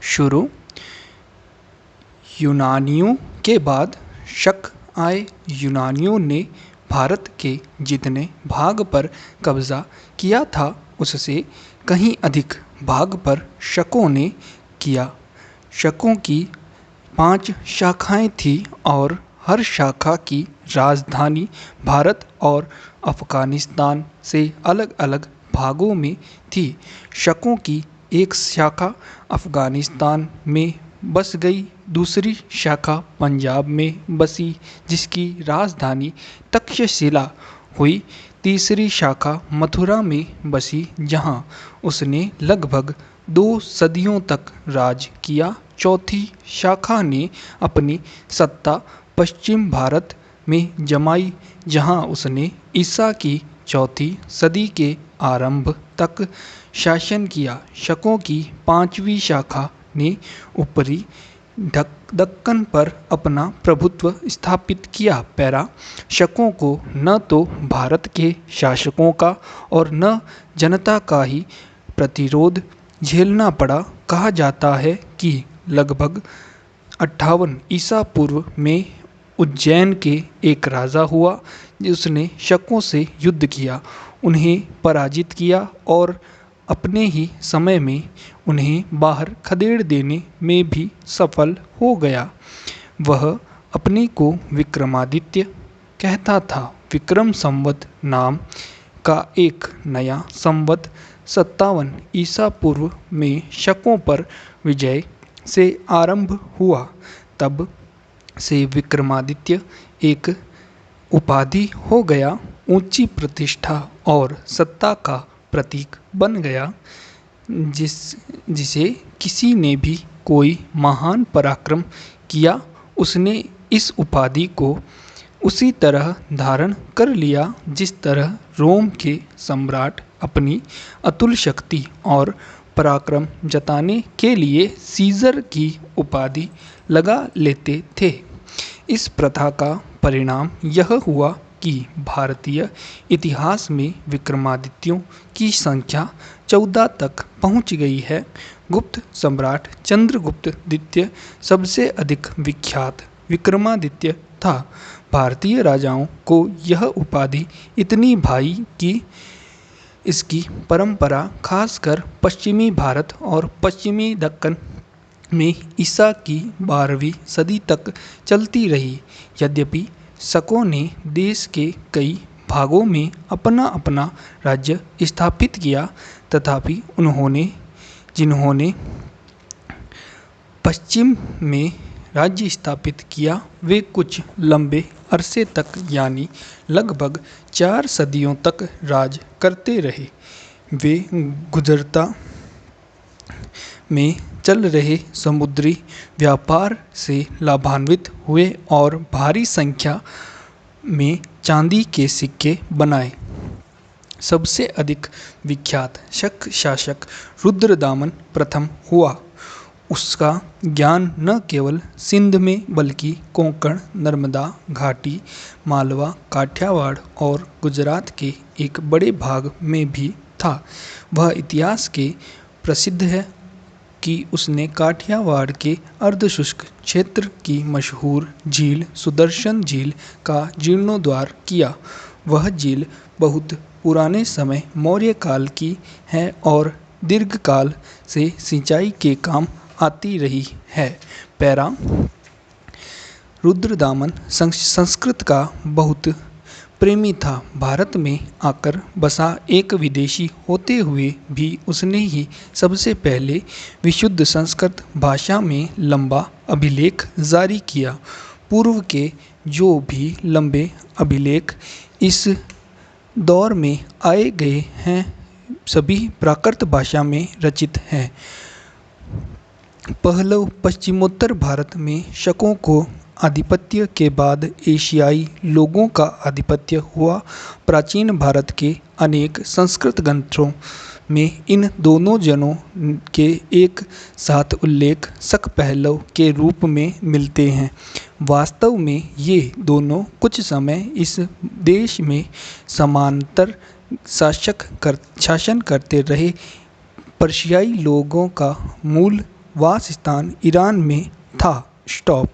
शुरू। यूनानियों के बाद शक आए। यूनानियों ने भारत के जितने भाग पर कब्जा किया था उससे कहीं अधिक भाग पर शकों ने किया। शकों की 5 शाखाएं थीं और हर शाखा की राजधानी भारत और अफ़गानिस्तान से अलग अलग भागों में थी। शकों की एक शाखा अफ़गानिस्तान में बस गई, दूसरी शाखा पंजाब में बसी जिसकी राजधानी तक्षशिला हुई, तीसरी शाखा मथुरा में बसी जहां उसने लगभग 2 सदियों तक राज किया, चौथी शाखा ने अपनी सत्ता पश्चिम भारत में जमाई जहां उसने ईसा की चौथी सदी के आरंभ तक शासन किया। शकों की 5वीं शाखा ने ऊपरी दक्कन पर अपना प्रभुत्व स्थापित किया। शकों को न तो भारत के शासकों का और न जनता का ही प्रतिरोध झेलना पड़ा। कहा जाता है कि लगभग 58 ईसा पूर्व में उज्जैन के एक राजा हुआ जिसने शकों से युद्ध किया, उन्हें पराजित किया और अपने ही समय में उन्हें बाहर खदेड़ देने में भी सफल हो गया। वह अपने को विक्रमादित्य कहता था। विक्रम संवत नाम का एक नया संवत 57 ईसा पूर्व में शकों पर विजय से आरंभ हुआ। तब से विक्रमादित्य एक उपाधि हो गया, ऊंची प्रतिष्ठा और सत्ता का प्रतीक बन गया। जिसे किसी ने भी कोई महान पराक्रम किया उसने इस उपाधि को उसी तरह धारण कर लिया जिस तरह रोम के सम्राट अपनी अतुल शक्ति और पराक्रम जताने के लिए सीजर की उपाधि लगा लेते थे। इस प्रथा का परिणाम यह हुआ कि भारतीय इतिहास में विक्रमादित्यों की संख्या 14 तक पहुंच गई है। गुप्त सम्राट चंद्रगुप्त द्वितीय सबसे अधिक विख्यात विक्रमादित्य था। भारतीय राजाओं को यह उपाधि इतनी भाई कि इसकी परंपरा खासकर पश्चिमी भारत और पश्चिमी दक्कन में ईसा की 12वीं सदी तक चलती रही। यद्यपि शकों ने देश के कई भागों में अपना अपना राज्य स्थापित किया, तथापि जिन्होंने पश्चिम में राज्य स्थापित किया वे कुछ लंबे अरसे तक यानी लगभग 4 सदियों तक राज करते रहे। वे गुजरात में चल रहे समुद्री व्यापार से लाभान्वित हुए और भारी संख्या में चांदी के सिक्के बनाए। सबसे अधिक विख्यात शक शासक रुद्रदामन प्रथम हुआ। उसका ज्ञान न केवल सिंध में बल्कि कोंकण, नर्मदा घाटी, मालवा, काठियावाड़ और गुजरात के एक बड़े भाग में भी था। वह इतिहास के प्रसिद्ध है कि उसने काठियावाड़ के अर्धशुष्क क्षेत्र की मशहूर झील सुदर्शन झील का जीर्णोद्धार किया। वह झील बहुत पुराने समय मौर्य काल की है और दीर्घकाल से सिंचाई के काम आती रही है। रुद्रदामन संस्कृत का बहुत प्रेमी था। भारत में आकर बसा एक विदेशी होते हुए भी उसने ही सबसे पहले विशुद्ध संस्कृत भाषा में लंबा अभिलेख जारी किया। पूर्व के जो भी लंबे अभिलेख इस दौर में आए गए हैं सभी प्राकृत भाषा में रचित हैं। पहलव पश्चिमोत्तर भारत में शकों को आधिपत्य के बाद एशियाई लोगों का आधिपत्य हुआ। प्राचीन भारत के अनेक संस्कृत ग्रंथों में इन दोनों जनों के एक साथ उल्लेख शक पहलव के रूप में मिलते हैं। वास्तव में ये दोनों कुछ समय इस देश में समानांतर शासन करते रहे। पर्शियाई लोगों का मूल वासस्थान ईरान में था। स्टॉप।